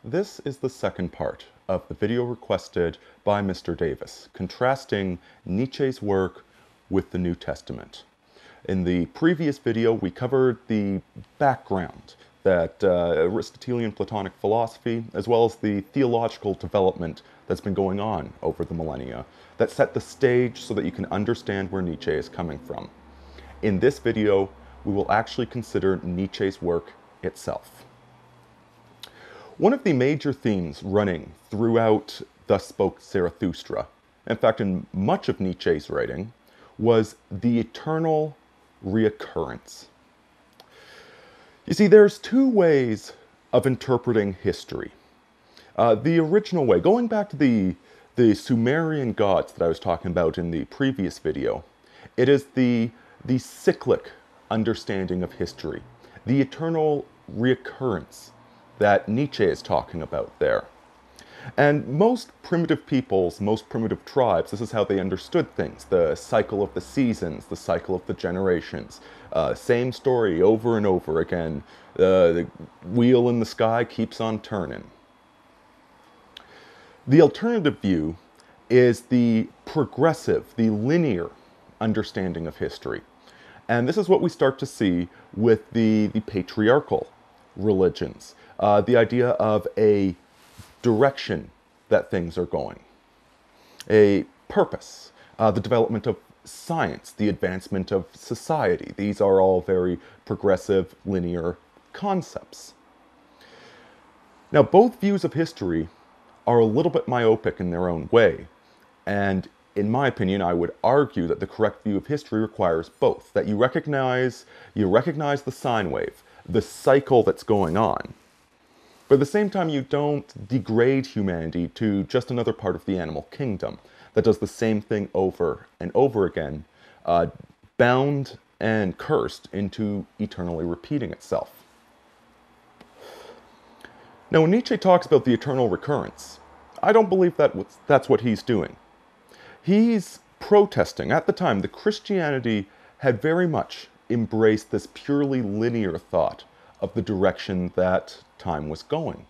This is the second part of the video requested by Mr. Davis, contrasting Nietzsche's work with the New Testament. In the previous video, we covered the background, that Aristotelian Platonic philosophy, as well as the theological development that's been going on over the millennia, that set the stage so that you can understand where Nietzsche is coming from. In this video, we will actually consider Nietzsche's work itself. One of the major themes running throughout Thus Spoke Zarathustra, in fact in much of Nietzsche's writing, was the eternal reoccurrence. You see, there's two ways of interpreting history. The original way, going back to the Sumerian gods that I was talking about in the previous video, it is the cyclic understanding of history, the eternal reoccurrence that Nietzsche is talking about there. And most primitive peoples, most primitive tribes, this is how they understood things. The cycle of the seasons, the cycle of the generations. Same story over and over again. The wheel in the sky keeps on turning. The alternative view is the progressive, the linear understanding of history. And this is what we start to see with the patriarchal religions. The idea of a direction that things are going, a purpose, the development of science, the advancement of society. These are all very progressive, linear concepts. Now, both views of history are a little bit myopic in their own way, and in my opinion, I would argue that the correct view of history requires both, that you recognize the sine wave, the cycle that's going on, but at the same time, you don't degrade humanity to just another part of the animal kingdom that does the same thing over and over again, bound and cursed into eternally repeating itself. Now, when Nietzsche talks about the eternal recurrence, I don't believe that's what he's doing. He's protesting. At the time, the Christianity had very much embraced this purely linear thought of the direction that time was going.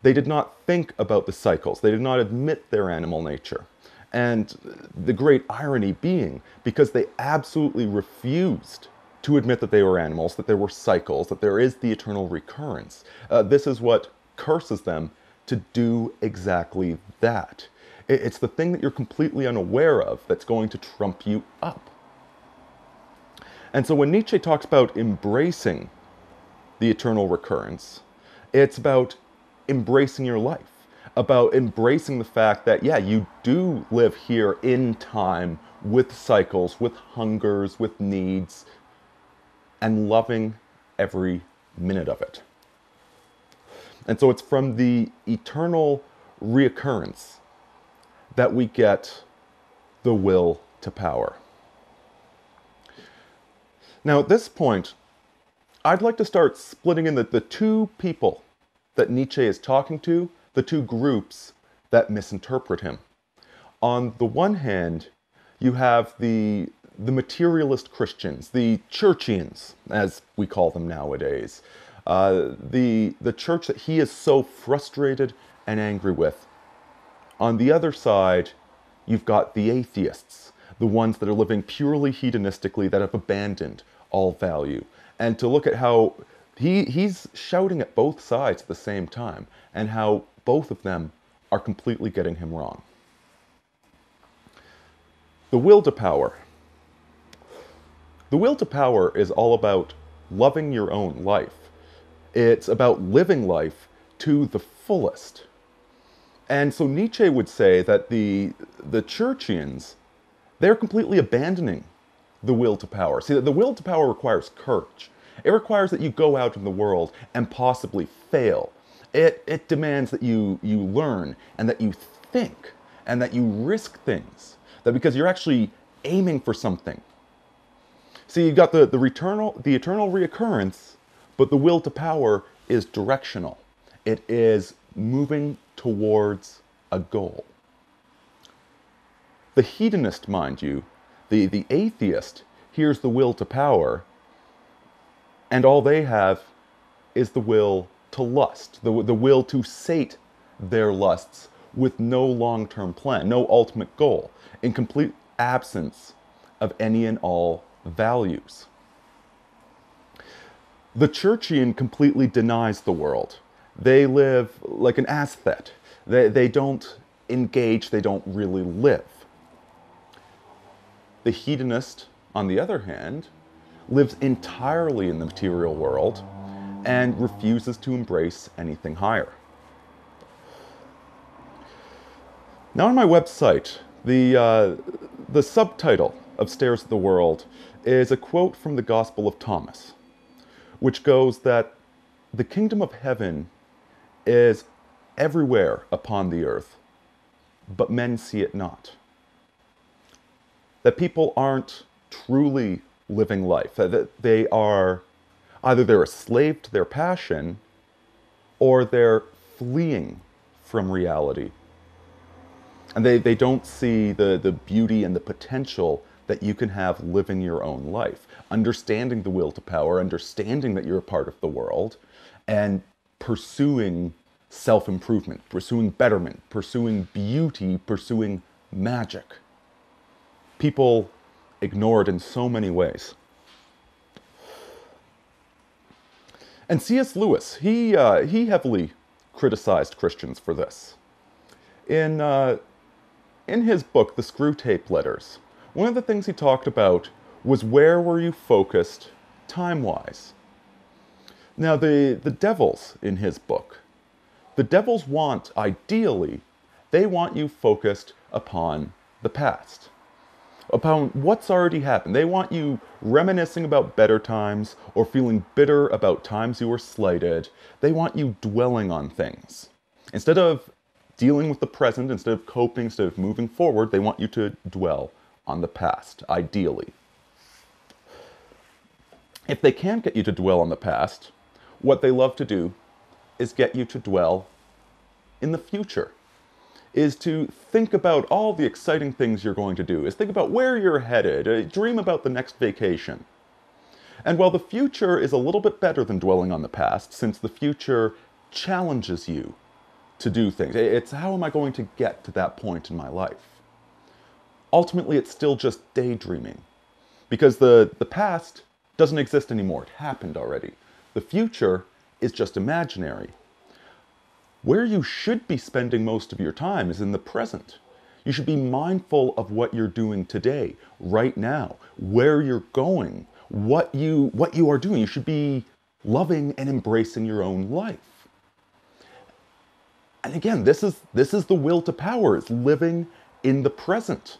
They did not think about the cycles. They did not admit their animal nature. And the great irony being, because they absolutely refused to admit that they were animals, that there were cycles, that there is the eternal recurrence, this is what curses them to do exactly that. It's the thing that you're completely unaware of that's going to trump you up. And so when Nietzsche talks about embracing the eternal recurrence, it's about embracing your life, about embracing the fact that, yeah, you do live here in time with cycles, with hungers, with needs, and loving every minute of it. And so it's from the eternal reoccurrence that we get the will to power. Now, at this point, I'd like to start splitting in the two people that Nietzsche is talking to, the two groups that misinterpret him. On the one hand, you have the materialist Christians, the churchians, as we call them nowadays, the church that he is so frustrated and angry with. On the other side, you've got the atheists, the ones that are living purely hedonistically, that have abandoned all value. And to look at how he's shouting at both sides at the same time, and how both of them are completely getting him wrong. The will to power. The will to power is all about loving your own life. It's about living life to the fullest. And so Nietzsche would say that the churchians, they're completely abandoning the will to power. See, the will to power requires courage. It requires that you go out in the world and possibly fail. It demands that you learn and that you think and that you risk things. That because you're actually aiming for something. See, you've got the eternal reoccurrence, but the will to power is directional. It is moving towards a goal. The hedonist, mind you, the atheist, hears the will to power, and all they have is the will to lust, the will to sate their lusts with no long-term plan, no ultimate goal, in complete absence of any and all values. The Churchian completely denies the world. They live like an aesthete. They don't engage, they don't really live. The hedonist, on the other hand, lives entirely in the material world and refuses to embrace anything higher. Now on my website, the subtitle of Stairs of the World is a quote from the Gospel of Thomas, which goes that the kingdom of heaven is everywhere upon the earth, but men see it not. That people aren't truly living life, that they are either they're a slave to their passion or they're fleeing from reality. And they don't see the beauty and the potential that you can have living your own life, understanding the will to power, understanding that you're a part of the world, and pursuing self-improvement, pursuing betterment, pursuing beauty, pursuing magic. People ignore it in so many ways. And C.S. Lewis, he heavily criticized Christians for this. In his book, The Screwtape Letters, one of the things he talked about was where were you focused time-wise. Now, the devils in his book, the devils want, ideally, they want you focused upon the past, upon what's already happened. They want you reminiscing about better times or feeling bitter about times you were slighted. They want you dwelling on things. Instead of dealing with the present, instead of coping, instead of moving forward, they want you to dwell on the past, ideally. If they can't get you to dwell on the past, what they love to do is get you to dwell in the future, is to think about all the exciting things you're going to do, is think about where you're headed, dream about the next vacation. And while the future is a little bit better than dwelling on the past, since the future challenges you to do things. It's how am I going to get to that point in my life? Ultimately, it's still just daydreaming, because the past doesn't exist anymore. It happened already. The future is just imaginary. Where you should be spending most of your time is in the present. You should be mindful of what you're doing today, right now, where you're going, what you are doing. You should be loving and embracing your own life. And again, this is the will to power. It's living in the present,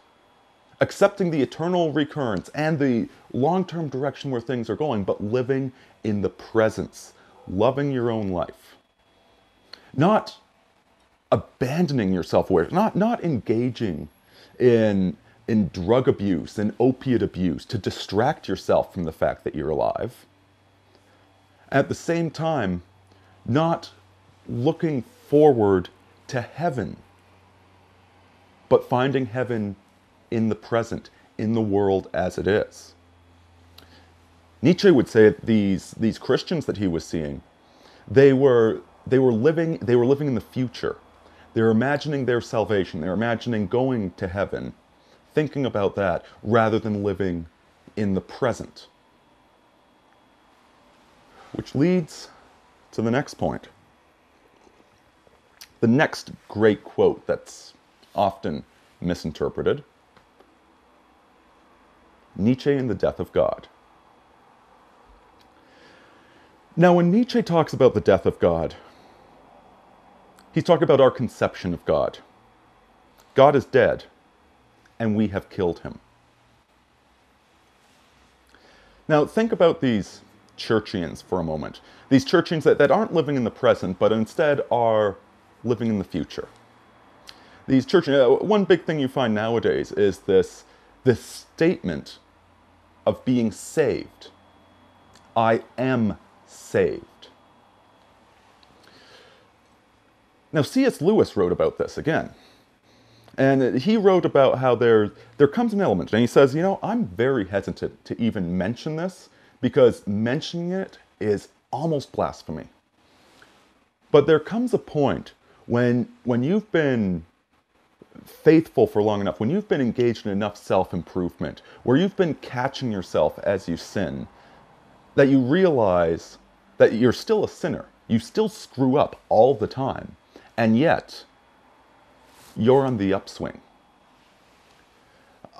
accepting the eternal recurrence and the long-term direction where things are going, but living in the presence, loving your own life. Not abandoning your self-awareness, not engaging in drug abuse and opiate abuse to distract yourself from the fact that you're alive. At the same time, not looking forward to heaven, but finding heaven in the present, in the world as it is. Nietzsche would say that these Christians that he was seeing, they were living in the future. They were imagining their salvation. They were imagining going to heaven, thinking about that, rather than living in the present. Which leads to the next point. The next great quote that's often misinterpreted. Nietzsche and the death of God. Now, when Nietzsche talks about the death of God, he's talking about our conception of God. God is dead, and we have killed him. Now, think about these Churchians for a moment. These Churchians that aren't living in the present, but instead are living in the future. These Churchians, one big thing you find nowadays is this statement of being saved. I am saved. Now, C.S. Lewis wrote about this again. And he wrote about how there comes an element, and he says, you know, I'm very hesitant to even mention this because mentioning it is almost blasphemy. But there comes a point when you've been faithful for long enough, when you've been engaged in enough self-improvement, where you've been catching yourself as you sin, that you realize that you're still a sinner. You still screw up all the time, and yet you're on the upswing.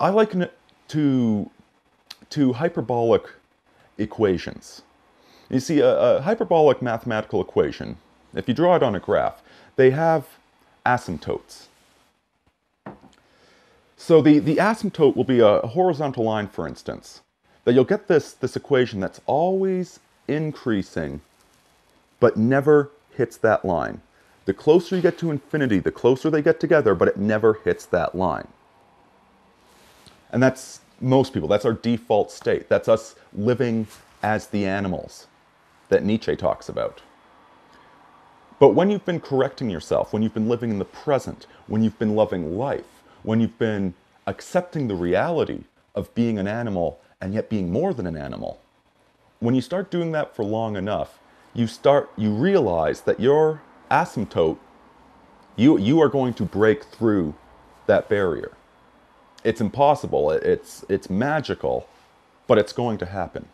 I liken it to hyperbolic equations. You see, a hyperbolic mathematical equation, if you draw it on a graph, they have asymptotes. So the asymptote will be a horizontal line, for instance, that you'll get this equation that's always increasing, but never hits that line. The closer you get to infinity, the closer they get together, but it never hits that line. And that's most people, that's our default state. That's us living as the animals that Nietzsche talks about. But when you've been correcting yourself, when you've been living in the present, when you've been loving life, when you've been accepting the reality of being an animal and yet being more than an animal, when you start doing that for long enough, you realize that your asymptote, you are going to break through that barrier. It's impossible, it's magical, but it's going to happen.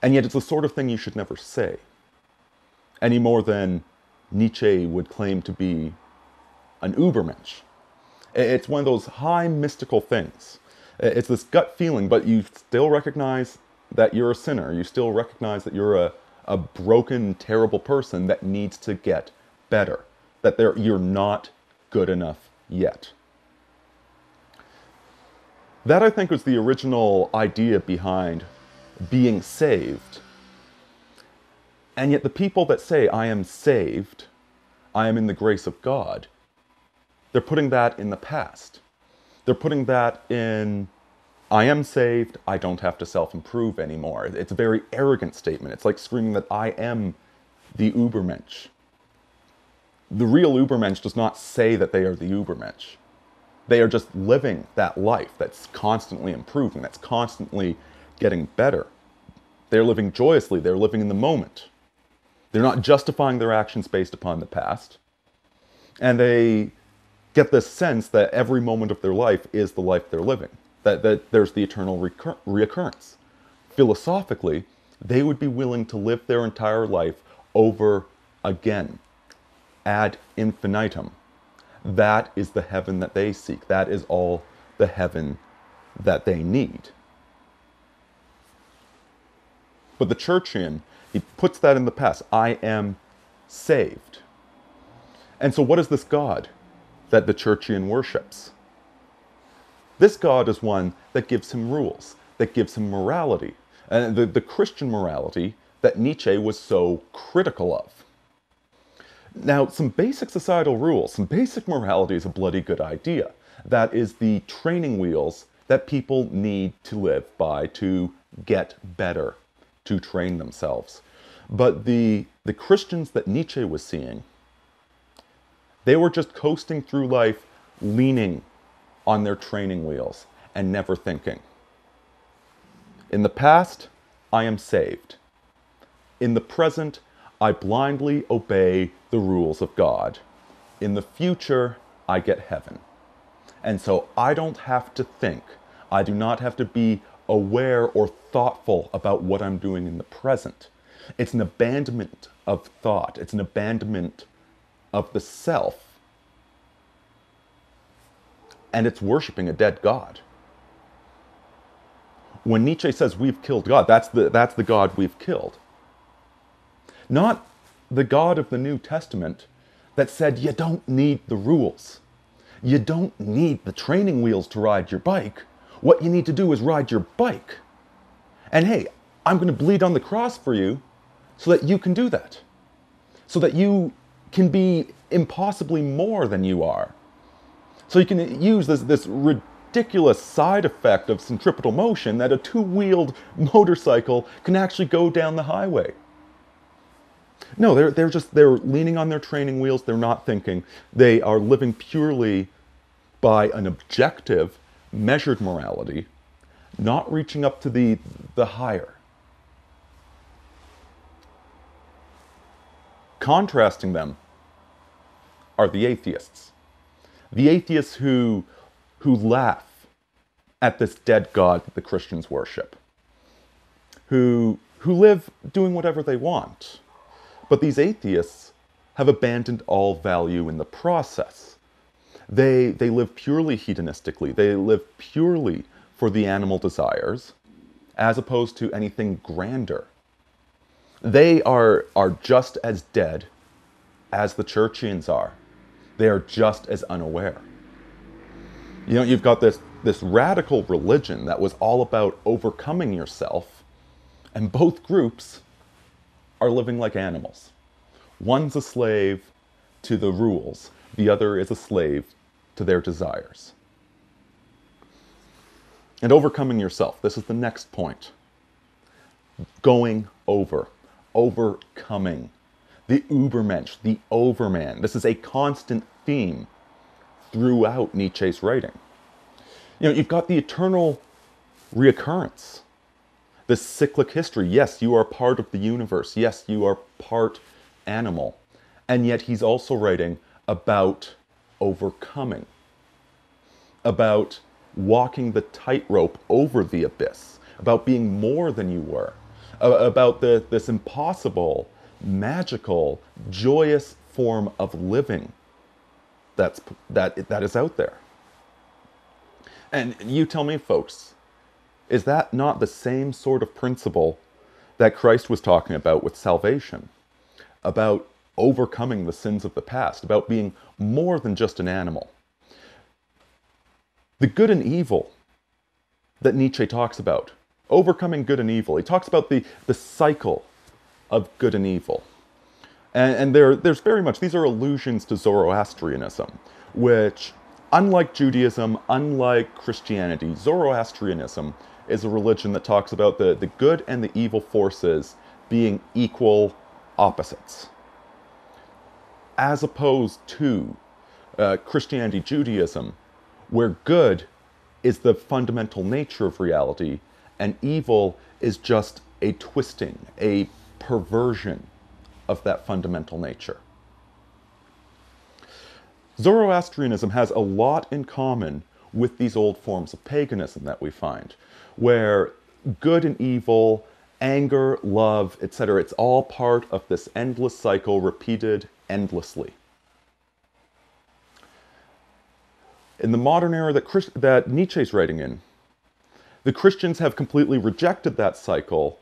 And yet it's the sort of thing you should never say, any more than Nietzsche would claim to be an Übermensch. It's one of those high mystical things. It's this gut feeling, but you still recognize that you're a sinner. You still recognize that you're a broken, terrible person that needs to get better, that you're not good enough yet. That, I think, was the original idea behind being saved. And yet the people that say, I am saved, I am in the grace of God, they're putting that in the past. They're putting that in, I am saved, I don't have to self-improve anymore. It's a very arrogant statement. It's like screaming that I am the Übermensch. The real Übermensch does not say that they are the Übermensch. They are just living that life that's constantly improving, that's constantly getting better. They're living joyously, they're living in the moment. They're not justifying their actions based upon the past. And they get this sense that every moment of their life is the life they're living, that there's the eternal reoccurrence. Philosophically, they would be willing to live their entire life over again, ad infinitum. That is the heaven that they seek. That is all the heaven that they need. But the Churchian, he puts that in the past. I am saved. And so what is this God that the Churchian worships? This God is one that gives him rules, that gives him morality, and the Christian morality that Nietzsche was so critical of. Now, some basic societal rules, some basic morality is a bloody good idea. That is the training wheels that people need to live by to get better, to train themselves. But the Christians that Nietzsche was seeing, they were just coasting through life, leaning on their training wheels and never thinking. In the past, I am saved. In the present, I blindly obey the rules of God. In the future, I get heaven. And so I don't have to think. I do not have to be aware or thoughtful about what I'm doing in the present. It's an abandonment of thought. It's an abandonment of the self. And it's worshiping a dead God. When Nietzsche says we've killed God, that's the God we've killed. Not the God of the New Testament that said you don't need the rules. You don't need the training wheels to ride your bike. What you need to do is ride your bike. And hey, I'm going to bleed on the cross for you so that you can do that. So that you can be impossibly more than you are. So you can use this ridiculous side effect of centripetal motion that a two-wheeled motorcycle can actually go down the highway. No, they're leaning on their training wheels. They're not thinking. They are living purely by an objective, measured morality, not reaching up to the higher. Contrasting them are the atheists. The atheists who laugh at this dead God that the Christians worship. Who live doing whatever they want. But these atheists have abandoned all value in the process. They live purely hedonistically. They live purely for the animal desires, as opposed to anything grander. They are just as dead as the Churchians are. They are just as unaware. You know, you've got this radical religion that was all about overcoming yourself, and both groups are living like animals. One's a slave to the rules, the other is a slave to their desires. And overcoming yourself, this is the next point. Going over, overcoming. The Übermensch, the overman. This is a constant theme throughout Nietzsche's writing. You know, you've got the eternal reoccurrence. This cyclic history. Yes, you are part of the universe. Yes, you are part animal. And yet he's also writing about overcoming. About walking the tightrope over the abyss. About being more than you were. About this impossible, magical, joyous form of living that is out there. And you tell me, folks, is that not the same sort of principle that Christ was talking about with salvation? About overcoming the sins of the past, about being more than just an animal. The good and evil that Nietzsche talks about, overcoming good and evil. He talks about the cycle of good and evil. And there's very much, these are allusions to Zoroastrianism, which, unlike Judaism, unlike Christianity, Zoroastrianism is a religion that talks about the good and the evil forces being equal opposites. As opposed to Christianity, Judaism, where good is the fundamental nature of reality, and evil is just a twisting, a perversion of that fundamental nature. Zoroastrianism has a lot in common with these old forms of paganism that we find, where good and evil, anger, love, etc., it's all part of this endless cycle repeated endlessly. In the modern era that Nietzsche's writing in, the Christians have completely rejected that cycle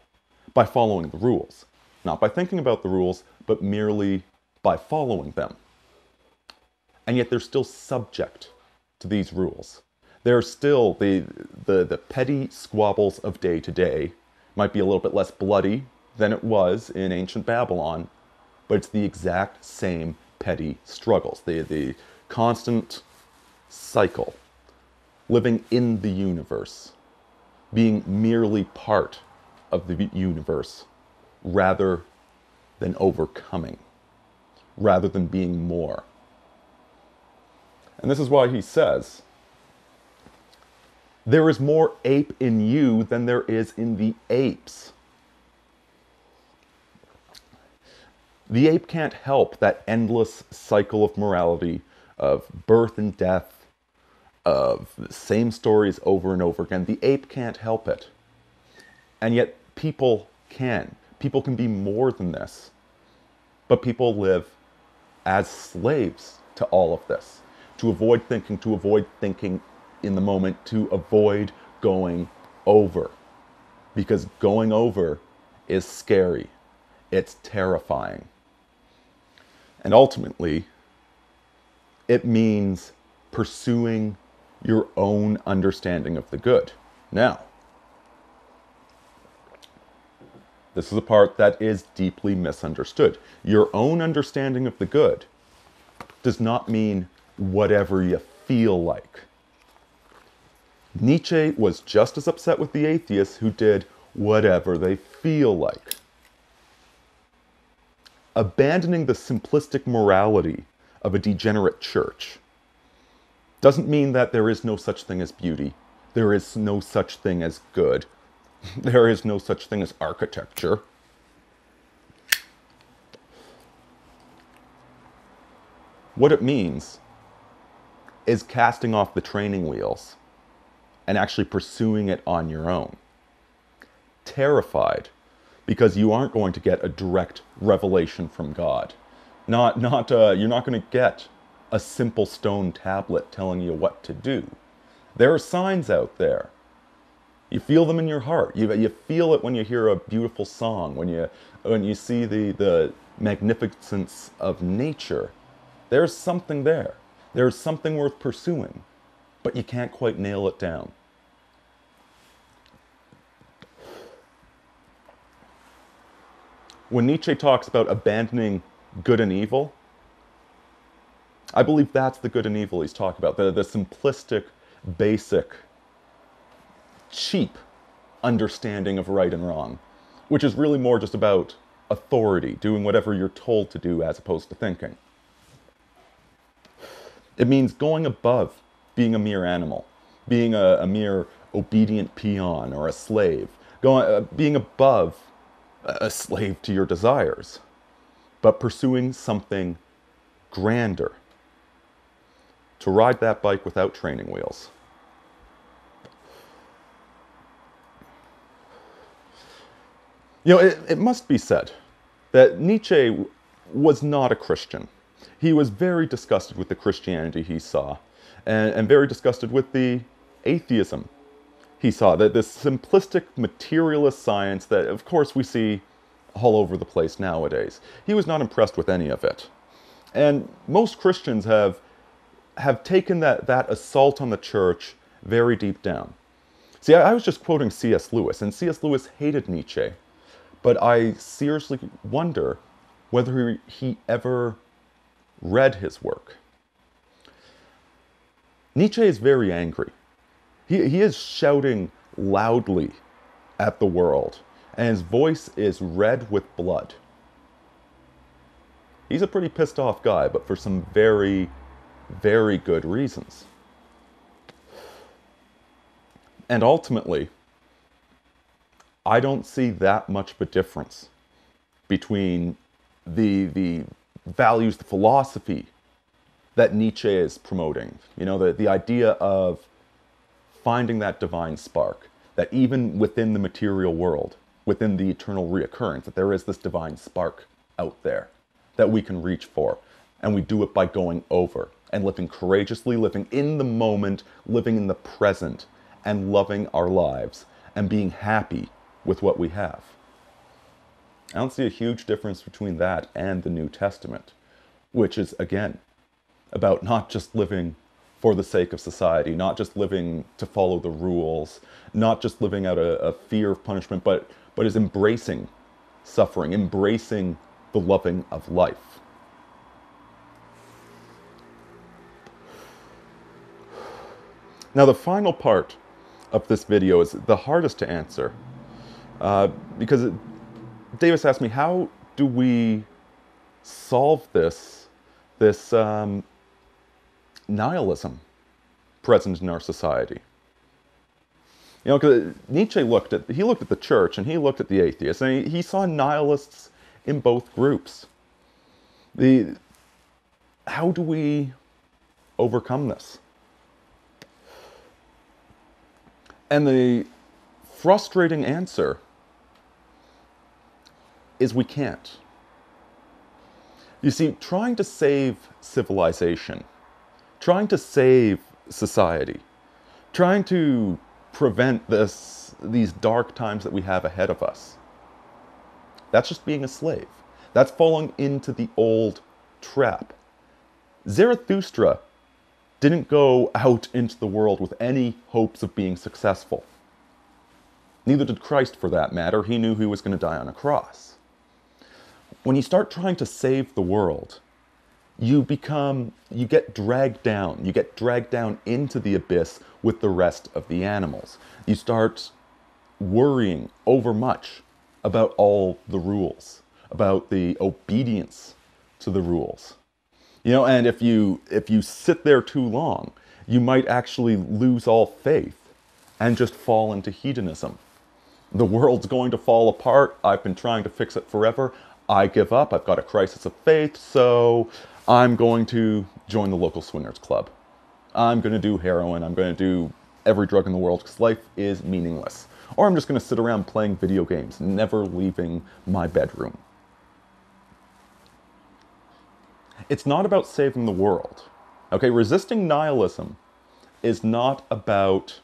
by following the rules. Not by thinking about the rules, but merely by following them. And yet they're still subject to these rules. They're still the petty squabbles of day to day. Might be a little bit less bloody than it was in ancient Babylon, but it's the exact same petty struggles. The constant cycle, living in the universe, being merely part of the universe, rather than overcoming, rather than being more. And this is why he says, there is more ape in you than there is in the apes. The ape can't help that endless cycle of morality, of birth and death, of the same stories over and over again. The ape can't help it. And yet people can. People can be more than this. But people live as slaves to all of this. To avoid thinking in the moment, to avoid going over. Because going over is scary. It's terrifying. And ultimately, it means pursuing your own understanding of the good. Now, this is a part that is deeply misunderstood. Your own understanding of the good does not mean whatever you feel like. Nietzsche was just as upset with the atheists who did whatever they feel like. Abandoning the simplistic morality of a degenerate church doesn't mean that there is no such thing as beauty. There is no such thing as good. There is no such thing as architecture. What it means is casting off the training wheels and actually pursuing it on your own. Terrified because you aren't going to get a direct revelation from God. You're not going to get a simple stone tablet telling you what to do. There are signs out there. You feel them in your heart. You feel it when you hear a beautiful song, when you see the magnificence of nature. There's something there. There's something worth pursuing, but you can't quite nail it down. When Nietzsche talks about abandoning good and evil, I believe that's the good and evil he's talking about. The simplistic, basic, cheap understanding of right and wrong, which is really more just about authority, doing whatever you're told to do as opposed to thinking. It means going above being a mere animal, being a mere obedient peon or a slave, being above a slave to your desires, but pursuing something grander. To ride that bike without training wheels. You know, it must be said that Nietzsche was not a Christian. He was very disgusted with the Christianity he saw, and very disgusted with the atheism he saw, that this simplistic materialist science that, of course, we see all over the place nowadays. He was not impressed with any of it. And most Christians have taken that assault on the church very deep down. See, I was just quoting C.S. Lewis, and C.S. Lewis hated Nietzsche, but I seriously wonder whether he ever read his work. Nietzsche is very angry. He is shouting loudly at the world, and his voice is red with blood. He's a pretty pissed off guy, but for some very, very good reasons. And ultimately, I don't see that much of a difference between the values, the philosophy that Nietzsche is promoting. You know, the idea of finding that divine spark, that even within the material world, within the eternal reoccurrence, that there is this divine spark out there that we can reach for. And we do it by going over and living courageously, living in the moment, living in the present, and loving our lives and being happy with what we have. I don't see a huge difference between that and the New Testament, which is, again, about not just living for the sake of society, not just living to follow the rules, not just living out of fear of punishment, but is embracing suffering, embracing the loving of life. Now, the final part of this video is the hardest to answer, because Davis asked me, how do we solve this nihilism present in our society? You know, because Nietzsche looked at the church and he looked at the atheists, and he saw nihilists in both groups. How do we overcome this? And the frustrating answer is we can't. You see, trying to save civilization, trying to save society, trying to prevent these dark times that we have ahead of us, that's just being a slave. That's falling into the old trap. Zarathustra didn't go out into the world with any hopes of being successful. Neither did Christ, for that matter. He knew he was going to die on a cross. When you start trying to save the world, you get dragged down. You get dragged down into the abyss with the rest of the animals. You start worrying overmuch about all the rules, about the obedience to the rules. You know, and if you sit there too long, you might actually lose all faith and just fall into hedonism. The world's going to fall apart. I've been trying to fix it forever. I give up. I've got a crisis of faith, so I'm going to join the local swingers club. I'm going to do heroin. I'm going to do every drug in the world because life is meaningless. Or I'm just going to sit around playing video games, never leaving my bedroom. It's not about saving the world. Okay, resisting nihilism is not about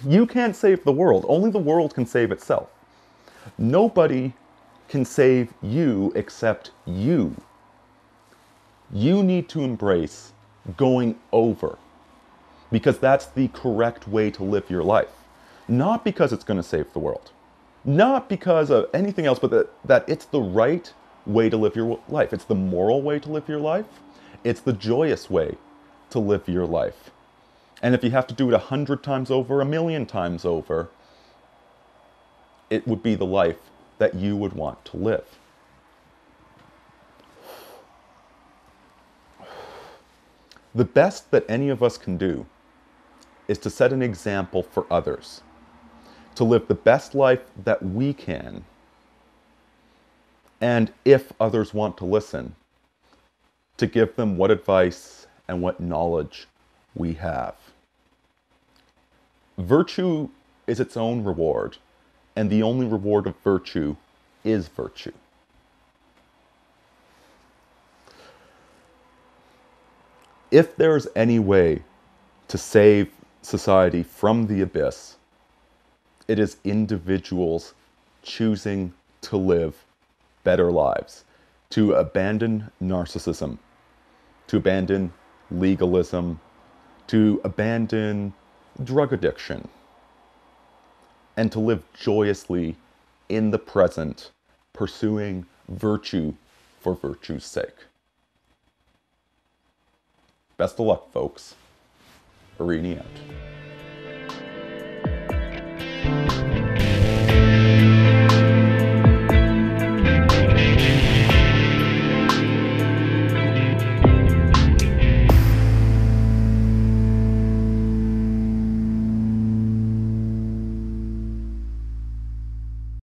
you can't save the world. Only the world can save itself. Nobody can save you except you. You need to embrace going over because that's the correct way to live your life. Not because it's going to save the world. Not because of anything else, but that it's the right way to live your life. It's the moral way to live your life. It's the joyous way to live your life. And if you have to do it 100 times over, 1,000,000 times over, it would be the life that you would want to live. The best that any of us can do is to set an example for others, to live the best life that we can. And if others want to listen, to give them what advice and what knowledge we have. Virtue is its own reward, and the only reward of virtue is virtue. If there's any way to save society from the abyss, it is individuals choosing to live better lives, to abandon narcissism, to abandon legalism, to abandon drug addiction, and to live joyously in the present, pursuing virtue for virtue's sake. Best of luck, folks. Arini out.